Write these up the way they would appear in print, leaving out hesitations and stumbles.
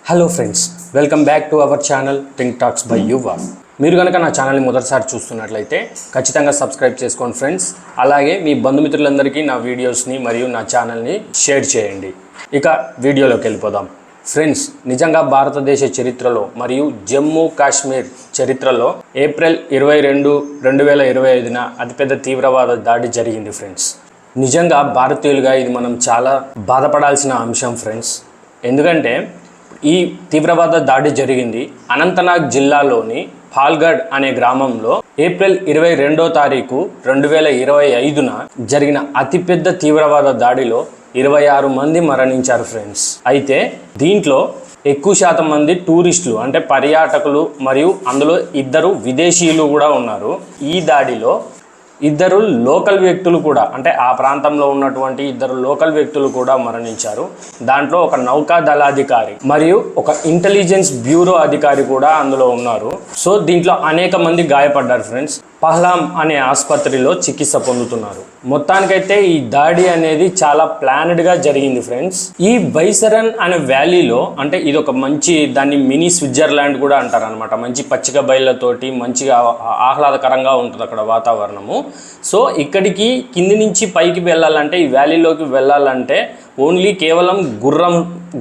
Hello friends, welcome back to our channel think talks by యువ. మీరు కనుక నా ఛానల్ని మొదటిసారి చూస్తున్నట్లయితే ఖచ్చితంగా సబ్స్క్రైబ్ చేసుకోండి ఫ్రెండ్స్. అలాగే మీ బంధుమిత్రులందరికీ నా వీడియోస్ని మరియు నా ఛానల్ని షేర్ చేయండి. ఇక వీడియోలోకి వెళ్ళిపోదాం. ఫ్రెండ్స్, నిజంగా భారతదేశ చరిత్రలో మరియు జమ్మూ కాశ్మీర్ చరిత్రలో ఏప్రిల్ 22, 2025న అతిపెద్ద తీవ్రవాద దాడి జరిగింది ఫ్రెండ్స్. నిజంగా భారతీయులుగా ఇది మనం చాలా బాధపడాల్సిన అంశం ఫ్రెండ్స్. ఎందుకంటే ఈ తీవ్రవాద దాడి జరిగింది అనంతనాగ్ జిల్లాలోని పాల్గఢ్ అనే గ్రామంలో ఏప్రిల్ 22వ తారీఖు 2025న జరిగిన అతిపెద్ద తీవ్రవాద దాడిలో 26 మంది మరణించారు ఫ్రెండ్స్. అయితే దీంట్లో ఎక్కువ శాతం మంది టూరిస్టులు అంటే పర్యాటకులు మరియు అందులో 2 విదేశీయులు కూడా ఉన్నారు. ఈ దాడిలో 2 లోకల్ వ్యక్తులు కూడా అంటే ఆ ప్రాంతంలో ఉన్నటువంటి 2 లోకల్ వ్యక్తులు కూడా మరణించారు. దాంట్లో ఒక నౌకా దళాధికారి మరియు ఒక ఇంటెలిజెన్స్ బ్యూరో అధికారి కూడా అందులో ఉన్నారు. సో దీంట్లో అనేక మంది గాయపడ్డారు ఫ్రెండ్స్. పహ్లాం అనే ఆసుపత్రిలో చికిత్స పొందుతున్నారు. మొత్తానికైతే ఈ దాడి అనేది చాలా ప్లానెడ్గా జరిగింది ఫ్రెండ్స్. ఈ బైసరన్ అనే వ్యాలీలో అంటే ఇది ఒక మంచి దాన్ని మినీ స్విట్జర్లాండ్ కూడా అంటారు అనమాట. మంచి పచ్చిక బయళ్ళతోటి మంచిగా ఆహ్లాదకరంగా ఉంటుంది అక్కడ వాతావరణము. సో ఇక్కడికి కింది నుంచి పైకి వెళ్ళాలంటే ఈ వ్యాలీలోకి వెళ్ళాలంటే ఓన్లీ కేవలం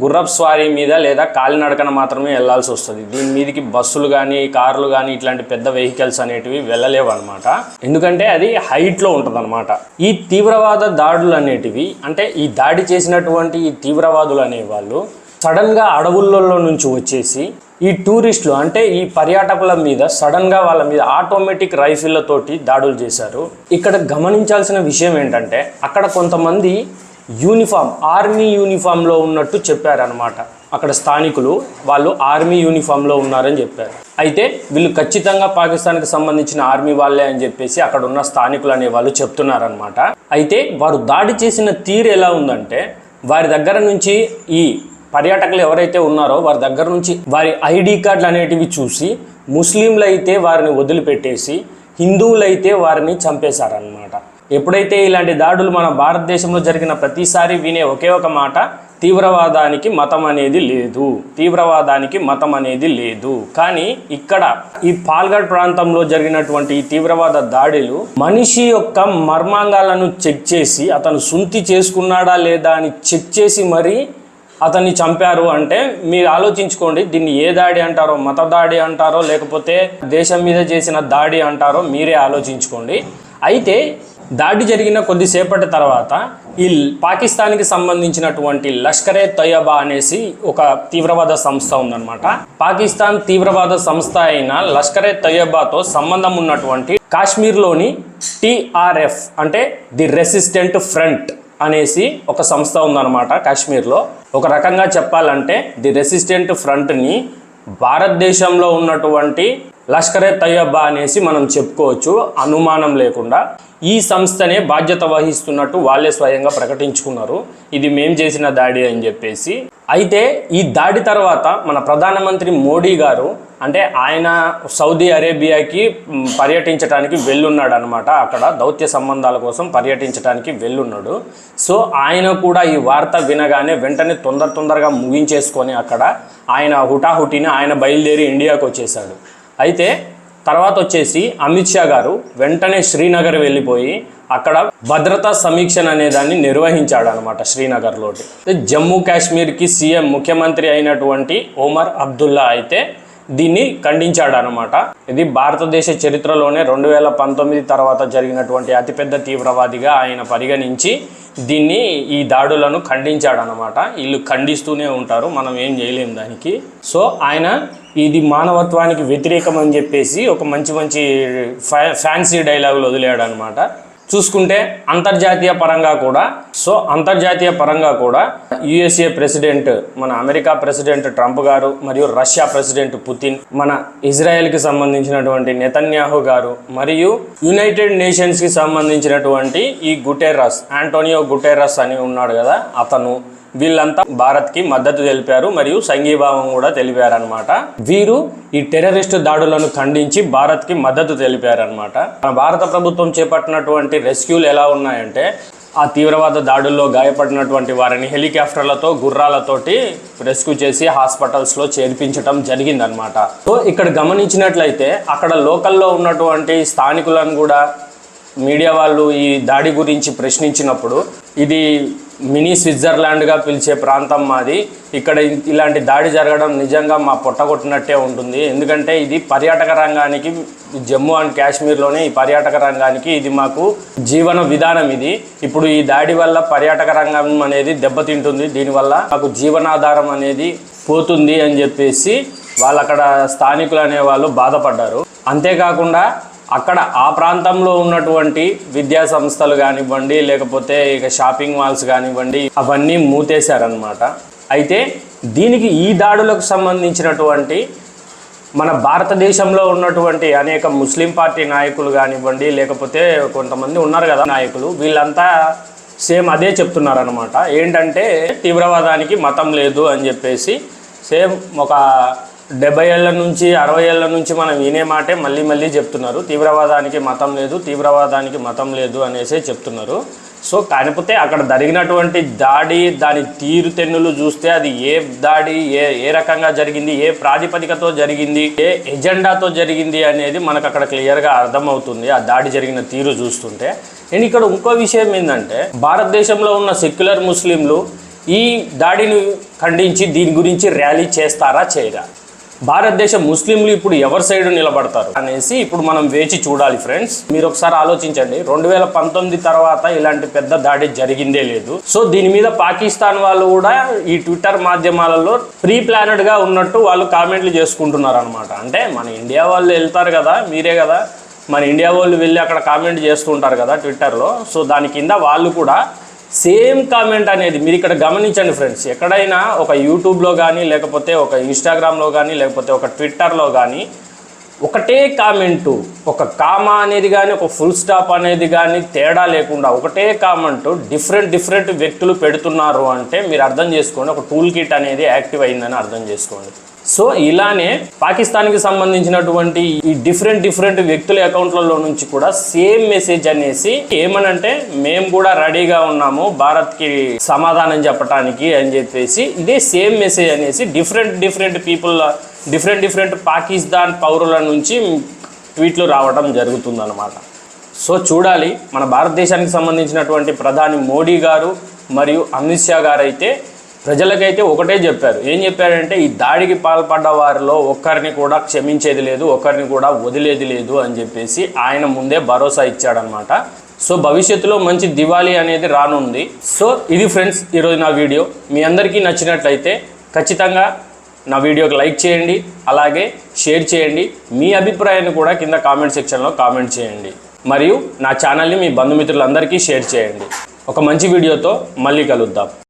గుర్రపు స్వారీ మీద లేదా కాలినడకన మాత్రమే వెళ్ళాల్సి వస్తుంది. దీని మీదకి బస్సులు కానీ కార్లు కానీ ఇట్లాంటి పెద్ద వెహికల్స్ అనేటివి వెళ్ళలేవు అనమాట. ఎందుకంటే అది హైట్లో ఉంటుంది అనమాట. ఈ తీవ్రవాద దాడులు అనేటివి అంటే ఈ దాడి చేసినటువంటి ఈ తీవ్రవాదులు అనేవాళ్ళు సడన్గా అడవులలో నుంచి వచ్చేసి ఈ టూరిస్టులు అంటే ఈ పర్యాటకుల మీద సడన్గా వాళ్ళ మీద ఆటోమేటిక్ రైఫిళ్లతోటి దాడులు చేశారు. ఇక్కడ గమనించాల్సిన విషయం ఏంటంటే అక్కడ కొంతమంది ఆర్మీ యూనిఫామ్లో ఉన్నట్టు చెప్పారనమాట. అక్కడ స్థానికులు వాళ్ళు ఆర్మీ యూనిఫామ్లో ఉన్నారని చెప్పారు. అయితే వీళ్ళు ఖచ్చితంగా పాకిస్తాన్కి సంబంధించిన ఆర్మీ వాళ్ళే అని చెప్పేసి అక్కడ ఉన్న స్థానికులు అనే వాళ్ళు చెప్తున్నారనమాట. అయితే వారు దాడి చేసిన తీరు ఎలా ఉందంటే వారి దగ్గర నుంచి ఈ పర్యాటకులు ఎవరైతే ఉన్నారో వారి దగ్గర నుంచి వారి ఐడి కార్డులు అనేటివి చూసి ముస్లింలు అయితే వారిని వదిలిపెట్టేసి హిందువులైతే వారిని చంపేశారనమాట. ఎప్పుడైతే ఇలాంటి దాడులు మన భారతదేశంలో జరిగిన ప్రతిసారి వినే ఒకే ఒక మాట, తీవ్రవాదానికి మతం అనేది లేదు, తీవ్రవాదానికి మతం అనేది లేదు. కానీ ఇక్కడ ఈ పాల్గఢ్ ప్రాంతంలో జరిగినటువంటి ఈ తీవ్రవాద దాడులు మనిషి యొక్క మర్మాంగాలను చెక్ చేసి అతను సుంతి చేసుకున్నాడా లేదా అని చెక్ చేసి మరీ అతన్ని చంపారు. అంటే మీరు ఆలోచించుకోండి, దీన్ని ఏ దాడి అంటారో, మత దాడి అంటారో లేకపోతే దేశం మీద చేసిన దాడి అంటారో మీరే ఆలోచించుకోండి. అయితే దాడి జరిగిన కొద్దిసేపటి తర్వాత ఈ పాకిస్తాన్కి సంబంధించినటువంటి లష్కరే తొయ్యబా అనేసి ఒక తీవ్రవాద సంస్థ ఉందన్నమాట. పాకిస్తాన్ తీవ్రవాద సంస్థ అయిన లష్కరే తొయ్యబాతో సంబంధం ఉన్నటువంటి కాశ్మీర్లోని TRF అంటే ది రెసిస్టెంట్ ఫ్రంట్ అనేసి ఒక సంస్థ ఉందన్నమాట. కాశ్మీర్లో ఒక రకంగా చెప్పాలంటే ది రెసిస్టెంట్ ఫ్రంట్ని భారతదేశంలో ఉన్నటువంటి లష్కరే తొయ్యబా అనేసి మనం చెప్పుకోవచ్చు అనుమానం లేకుండా. ఈ సంస్థనే బాధ్యత వహిస్తున్నట్టు వాళ్ళే స్వయంగా ప్రకటించుకున్నారు, ఇది మేం చేసిన దాడి అని చెప్పేసి. అయితే ఈ దాడి తర్వాత మన ప్రధానమంత్రి మోడీ గారు అంటే ఆయన సౌదీ అరేబియాకి పర్యటించడానికి వెళ్ళున్నాడు అనమాట. అక్కడ దౌత్య సంబంధాల కోసం పర్యటించడానికి వెళ్ళున్నాడు. సో ఆయన కూడా ఈ వార్త వినగానే వెంటనే తొందరగా ముగించేసుకొని అక్కడ ఆయన హుటాహుటిని ఆయన బయలుదేరి ఇండియాకు వచ్చేసాడు. అయితే తర్వాత వచ్చేసి అమిత్ షా గారు వెంటనే శ్రీనగర్ వెళ్ళిపోయి అక్కడ భద్రతా సమీక్షణ అనే దాన్ని నిర్వహించాడు అనమాట శ్రీనగర్లోటి. జమ్మూ కాశ్మీర్కి సీఎం ముఖ్యమంత్రి అయినటువంటి ఒమర్ అబ్దుల్లా అయితే దీన్ని ఖండించాడు అనమాట. ఇది భారతదేశ చరిత్రలోనే 2019 తర్వాత జరిగినటువంటి అతిపెద్ద తీవ్రవాదిగా ఆయన పరిగణించి దీన్ని ఈ దాడులను ఖండించాడు అనమాట. వీళ్ళు ఖండిస్తూనే ఉంటారు, మనం ఏం చేయలేం దానికి. సో ఆయన ఇది మానవత్వానికి వ్యతిరేకం అని చెప్పేసి ఒక మంచి ఫ్యాన్సీ డైలాగులు వదిలేడు అనమాట. చూసుకుంటే అంతర్జాతీయ పరంగా కూడా USA ప్రెసిడెంట్ మన అమెరికా ప్రెసిడెంట్ ట్రంప్ గారు మరియు రష్యా ప్రెసిడెంట్ పుతిన్, మన ఇజ్రాయెల్కి సంబంధించినటువంటి నెతన్యాహు గారు మరియు యునైటెడ్ నేషన్స్కి సంబంధించినటువంటి ఈ ఆంటోనియో గుటెరస్ అని ఉన్నాడు కదా అతను, వీళ్ళంతా భారత్కి మద్దతు తెలిపారు మరియు సంఘీభావం కూడా తెలిపారనమాట. వీరు ఈ టెర్రరిస్టు దాడులను ఖండించి భారత్కి మద్దతు తెలిపారనమాట. భారత ప్రభుత్వం చేపట్టినటువంటి రెస్క్యూలు ఎలా ఉన్నాయంటే ఆ తీవ్రవాద దాడుల్లో గాయపడినటువంటి వారిని హెలికాప్టర్లతో గుర్రాలతోటి రెస్క్యూ చేసి హాస్పిటల్స్లో చేర్పించడం జరిగిందనమాట. సో ఇక్కడ గమనించినట్లయితే అక్కడ లోకల్లో ఉన్నటువంటి స్థానికులను కూడా మీడియా వాళ్ళు ఈ దాడి గురించి ప్రశ్నించినప్పుడు ఇది మినీ స్విట్జర్లాండ్గా పిలిచే ప్రాంతం మాది, ఇక్కడ ఇలాంటి దాడి జరగడం నిజంగా మా పొట్టగొట్టినట్టే ఉంటుంది. ఎందుకంటే ఇది పర్యాటక రంగానికి, జమ్మూ అండ్ కాశ్మీర్లోనే ఈ పర్యాటక రంగానికి ఇది మాకు జీవన విధానం. ఇది ఇప్పుడు ఈ దాడి వల్ల పర్యాటక రంగం అనేది దెబ్బతింటుంది, దీనివల్ల మాకు జీవనాధారం అనేది పోతుంది అని చెప్పేసి వాళ్ళు అక్కడ స్థానికులు అనేవాళ్ళు బాధపడ్డారు. అంతేకాకుండా అక్కడ ఆ ప్రాంతంలో ఉన్నటువంటి విద్యా సంస్థలు కానివ్వండి, లేకపోతే ఇక షాపింగ్ మాల్స్ కానివ్వండి, అవన్నీ మూతేశారనమాట. అయితే దీనికి ఈ దాడులకు సంబంధించినటువంటి మన భారతదేశంలో ఉన్నటువంటి అనేక ముస్లిం పార్టీ నాయకులు కానివ్వండి, లేకపోతే కొంతమంది ఉన్నారు కదా నాయకులు, వీళ్ళంతా సేమ్ అదే చెప్తున్నారనమాట. ఏంటంటే తీవ్రవాదానికి మతం లేదు అని చెప్పేసి సేమ్ ఒక 70 ఏళ్ళ నుంచి 60 ఏళ్ళ నుంచి మనం వినే మాటే మళ్ళీ మళ్ళీ చెప్తున్నారు. తీవ్రవాదానికి మతం లేదు, తీవ్రవాదానికి మతం లేదు అనేసే చెప్తున్నారు. సో కాకపోతే అక్కడ జరిగినటువంటి దాడి, దాని తీరుతెన్నులు చూస్తే అది ఏ దాడి, ఏ రకంగా జరిగింది, ఏ ప్రాతిపదికతో జరిగింది, ఏ ఎజెండాతో జరిగింది అనేది మనకు అక్కడ క్లియర్గా అర్థమవుతుంది ఆ దాడి జరిగిన తీరు చూస్తుంటే. నేను ఇక్కడ ఇంకో విషయం ఏంటంటే భారతదేశంలో ఉన్న సెక్యులర్ ముస్లింలు ఈ దాడిని ఖండించి దీని గురించి ర్యాలీ చేస్తారా చేయరా? భారతదేశ ముస్లింలు ఇప్పుడు ఎవరి సైడ్ నిలబడతారు అనేసి ఇప్పుడు మనం వేచి చూడాలి ఫ్రెండ్స్. మీరు ఒకసారి ఆలోచించండి, 2019 తర్వాత ఇలాంటి పెద్ద దాడి జరిగిందే లేదు. సో దీని మీద పాకిస్తాన్ వాళ్ళు కూడా ఈ ట్విట్టర్ మాధ్యమాలలో ప్రీ ప్లానెడ్గా ఉన్నట్టు వాళ్ళు కామెంట్లు చేసుకుంటున్నారు అనమాట. అంటే మన ఇండియా వాళ్ళు వెళ్తారు కదా, మీరే కదా మన ఇండియా వాళ్ళు వెళ్ళి అక్కడ కామెంట్ చేస్తుంటారు కదా ట్విట్టర్లో. సో దాని కింద వాళ్ళు కూడా సేమ్ కామెంట్ అనేది మీరు ఇక్కడ గమనించండి ఫ్రెండ్స్. ఎక్కడైనా ఒక యూట్యూబ్లో కానీ, లేకపోతే ఒక ఇన్స్టాగ్రామ్లో కానీ, లేకపోతే ఒక ట్విట్టర్లో కానీ ఒకటే కామెంటు, ఒక కామా అనేది కానీ, ఒక ఫుల్ స్టాప్ అనేది కానీ తేడా లేకుండా ఒకటే కామెంటు డిఫరెంట్ వ్యక్తులు పెడుతున్నారు అంటే మీరు అర్థం చేసుకోండి, ఒక టూల్ కిట్ అనేది యాక్టివ్ అయిందని అర్థం చేసుకోండి. సో ఇలానే పాకిస్తాన్కి సంబంధించినటువంటి ఈ డిఫరెంట్ వ్యక్తుల అకౌంట్లలో నుంచి కూడా సేమ్ మెసేజ్ అనేసి ఏమనంటే మేము కూడా రెడీగా ఉన్నాము భారత్కి సమాధానం చెప్పడానికి అని చెప్పేసి ఇదే సేమ్ మెసేజ్ అనేసి డిఫరెంట్ పీపుల్, డిఫరెంట్ పాకిస్తాన్ పౌరుల నుంచి ట్వీట్లు రావడం జరుగుతుందన్నమాట. సో చూడాలి, మన భారతదేశానికి సంబంధించినటువంటి ప్రధాని మోడీ గారు మరియు అమిత్ షా గారు అయితే ప్రజలకైతే ఒకటే చెప్పారు. ఏం చెప్పారంటే ఈ దాడికి పాల్పడ్డ వారిలో ఒక్కరిని కూడా క్షమించేది లేదు, ఒక్కరిని కూడా వదిలేది లేదు అని చెప్పేసి ఆయన ముందే భరోసా ఇచ్చాడనమాట. సో భవిష్యత్తులో మంచి దివాళీ అనేది రానుంది. సో ఇది ఫ్రెండ్స్ ఈరోజు నా వీడియో. మీ అందరికీ నచ్చినట్లయితే ఖచ్చితంగా నా వీడియోకి లైక్ చేయండి, అలాగే షేర్ చేయండి. మీ అభిప్రాయాన్ని కూడా కింద కామెంట్ సెక్షన్లో కామెంట్ చేయండి. మరియు నా ఛానల్ని మీ బంధుమిత్రులందరికీ షేర్ చేయండి. ఒక మంచి వీడియోతో మళ్ళీ కలుద్దాం.